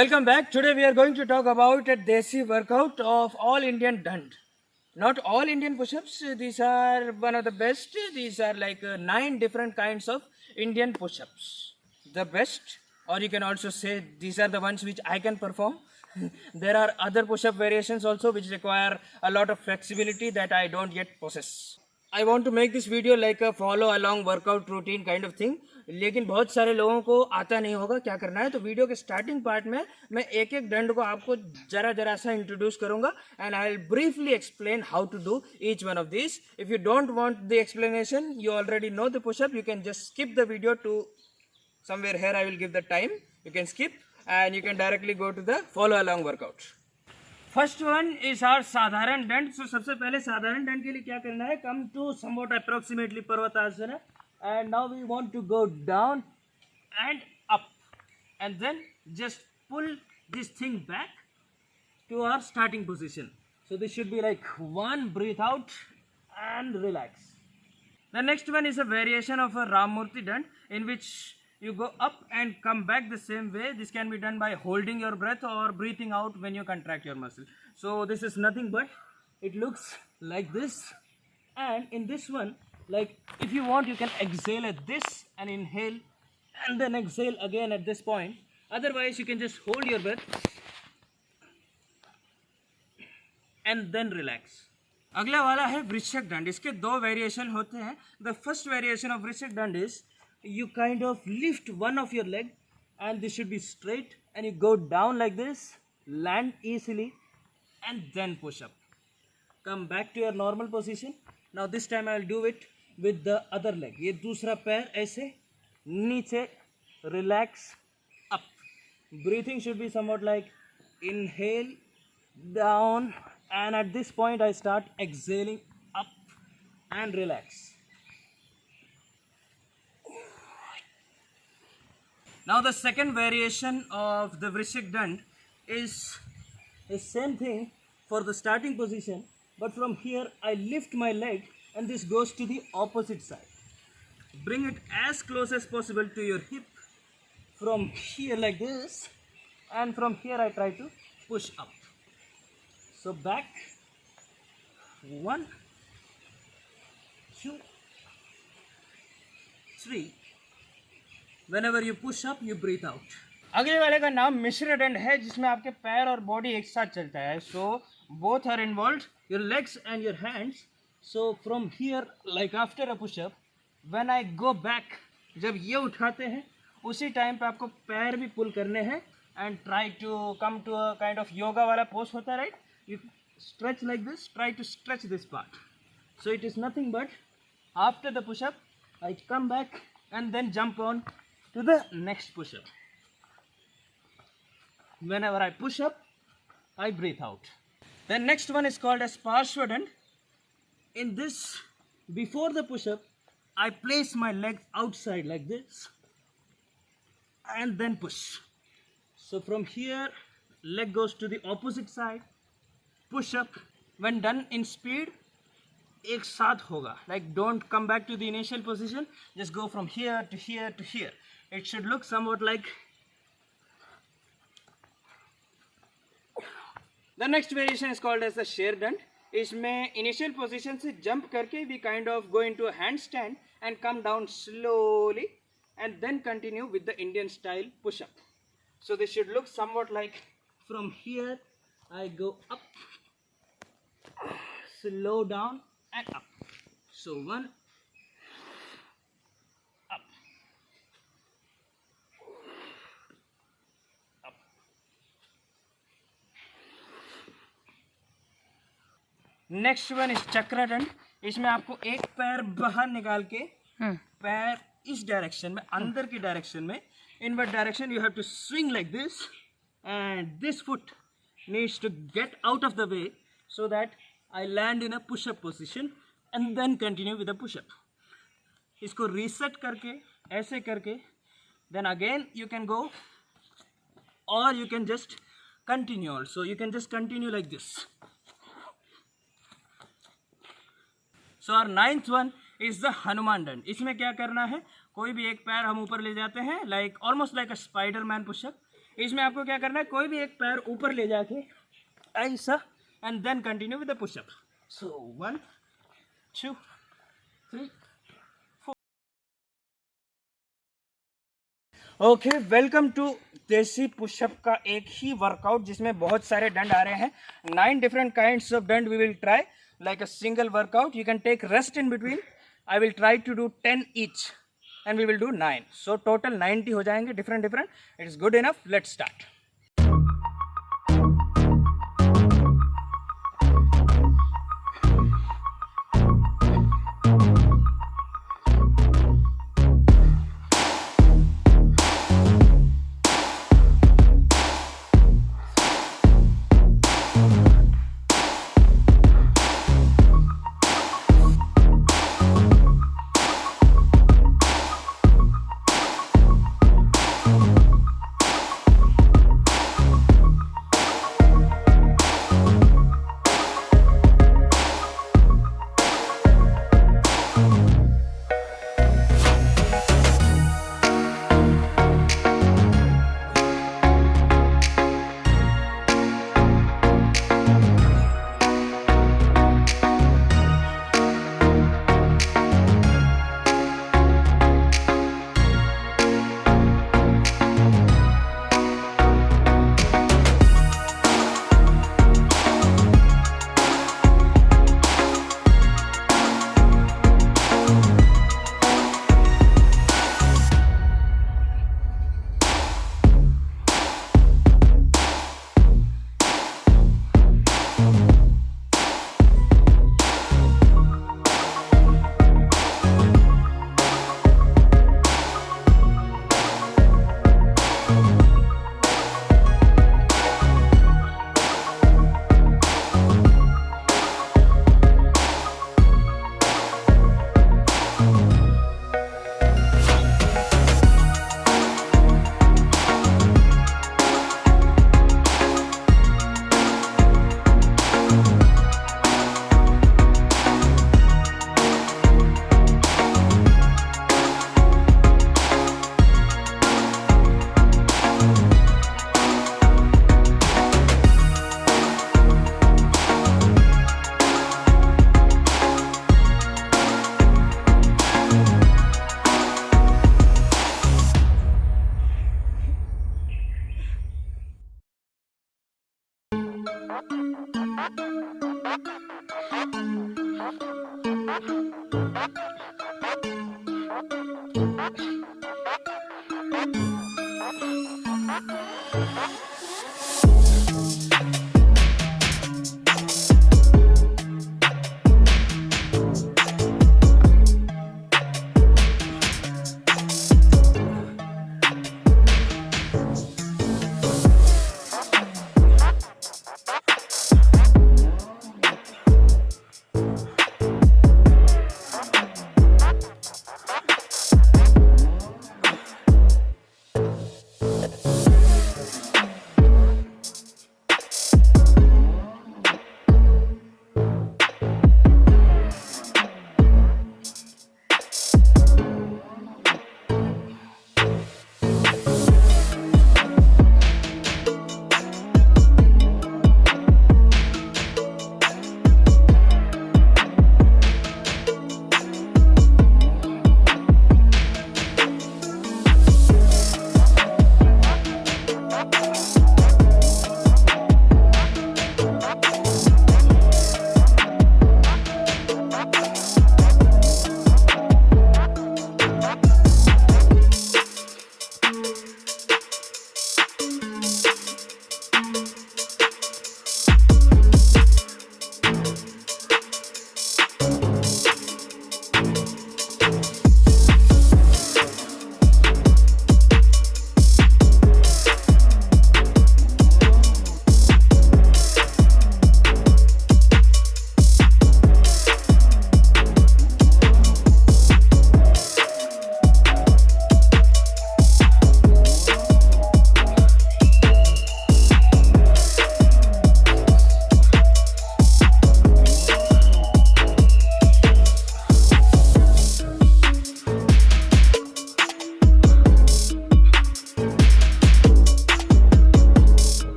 Welcome back. Today we are going to talk about a desi workout of all Indian dand. Not all Indian push-ups. These are one of the best. These are like 9 different kinds of Indian push-ups. The best, or you can also say these are the ones which I can perform. There are other push-up variations also which require a lot of flexibility that I don't yet possess. I want to make this video like a follow along workout routine kind of thing. लेकिन बहुत सारे लोगों को आता नहीं होगा क्या करना है, तो वीडियो के स्टार्टिंग पार्ट में मैं एक एक दंड को आपको जरा सा इंट्रोड्यूस करूंगा and I will briefly explain how to do each one of this. If you don't want the explanation, you already know the pushup, you can just skip the video to somewhere here. I will give the time, you can skip and you can directly go to the follow along workout. First one is our sadharan dand. सो सबसे पहले साधारण दंड के लिए क्या करना है, come to somewhat approximately Parvatasana and now we want to go down and up and then just pull this thing back to our starting position. So this should be like one, breathe out and relax. The next one is a variation of a Ramurti dand in which you go up and come back the same way. This can be done by holding your breath or breathing out when you contract your muscle. So this is nothing but it looks like this, and in this one, like if you want, you can exhale at this and inhale and then exhale again at this point. Otherwise you can just hold your breath and then relax. अगला वाला है वृश्चिक दंड. इसके दो variation होते हैं. The first variation of वृश्चिक दंड is you kind of lift one of your leg and this should be straight and you go down like this, land easily and then push up, come back to your normal position. Now this time I will do it with the other leg. ये दूसरा पैर ऐसे नीचे, relax up. Breathing should be somewhat like inhale down and at this point I start exhaling up and relax. Now the second variation of the Vrishik Dand is the same thing for the starting position, but from here I lift my leg and this goes to the opposite side. Bring it as close as possible to your hip from here like this, and from here I try to push up. So back, 1, 2, 3. Whenever you push up, you breathe out. अगले वाले का नाम मिश्र दंड है जिसमें आपके पैर और बॉडी एक साथ चलता है. So both are involve, your legs and your hands. So from here like after a pushup, when I go back, जब ये उठाते हैं उसी टाइम पे आपको पैर भी पुल करने हैं and try to come to a kind of yoga वाला पोज होता है, right? You stretch like this, try to stretch this part. So it is nothing but after the pushup I come back and then jump on to the next push-up. Whenever I push up, I breathe out. The next one is called as Parshva Dand. In this, before the push-up, I place my leg outside like this and then push. So from here, leg goes to the opposite side, push up. When done in speed, एक साथ होगा. Like don't come back to the initial position, just go from here to here to here. It should look somewhat like. The next variation is called as the Sher Dand. इसमें initial position से jump करके we kind of go into a handstand and come down slowly and then continue with the Indian style push up. So this should look somewhat like from here I go up, slow down and up. So 1, up, up. Next one is चक्र दंड. इसमें आपको एक पैर बाहर निकाल के पैर इस डायरेक्शन में, अंदर की डायरेक्शन में, invert direction, you have to swing like this and this foot needs to get out of the way so that I land in a push-up position and then continue with a push-up. इसको reset करके, ऐसे करके, then again you can go or you can just continue also. You can just continue like this. So our ninth one is the Hanuman Dand. इसमें क्या करना है, कोई भी एक पैर हम ऊपर ले जाते हैं, like almost like a Spider-Man push-up, इसमें आपको क्या करना है, कोई भी एक पैर ऊपर ले जाके ऐसा, and then continue with the pushup. So 1 2 3 4. Okay, welcome to desi pushup का एक ही वर्कआउट जिसमें बहुत सारे दंड आ रहे हैं. 9 different kinds of dand we will try like a single workout. You can take rest in between. I will try to do 10 each and we will do 9. So total 90 हो जाएंगे different. It is good enough. Let's start.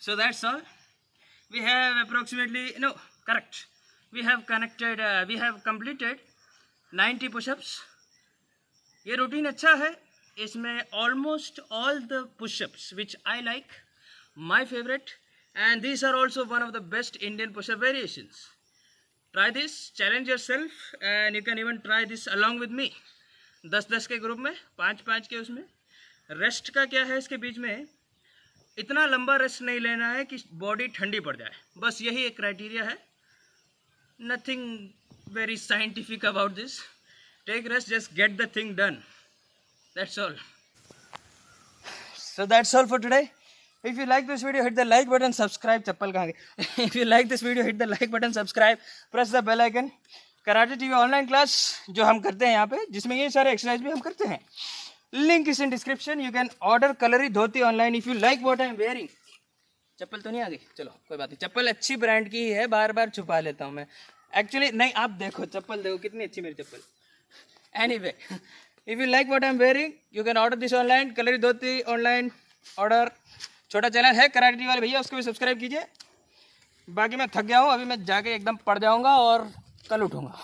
So that's all. We have approximately, no, correct. We have completed 90 push-ups. ये routine अच्छा है. इसमें almost all the push-ups which I like, my favorite, and these are also one of the best Indian push-up variations. Try this, challenge yourself, and you can even try this along with me. 10-10 के group में, 5-5 के उसमें. Rest का क्या है इसके बीच में, इतना लंबा रेस्ट नहीं लेना है कि बॉडी ठंडी पड़ जाए. बस यही एक क्राइटेरिया है. Nothing very scientific about this. Take rest, just get the thing done. That's all. So that's all for today. If you like this video, hit the like button, subscribe. चप्पल कहाँ गई? If you like this video, hit the like button, subscribe, press the bell icon. Karate TV online class जो हम करते हैं यहाँ पे, जिसमें ये सारे एक्सरसाइज भी हम करते हैं. Link is in description. You can order kalari dhoti online if you like what I am wearing. चप्पल तो नहीं आ गई, चलो कोई बात नहीं. चप्पल अच्छी ब्रांड की है, बार बार छुपा लेता हूँ मैं. एक्चुअली नहीं, आप देखो चप्पल, देखो कितनी अच्छी मेरी चप्पल. Anyway, if you like what I'm wearing, you can order this online. Kalari dhoti online order. छोटा चैनल है कराटे टीवी वाले भैया, उसको भी सब्सक्राइब कीजिए. बाकी मैं थक गया हूँ, अभी मैं जाके एकदम पड़ जाऊँगा और कल उठूँगा.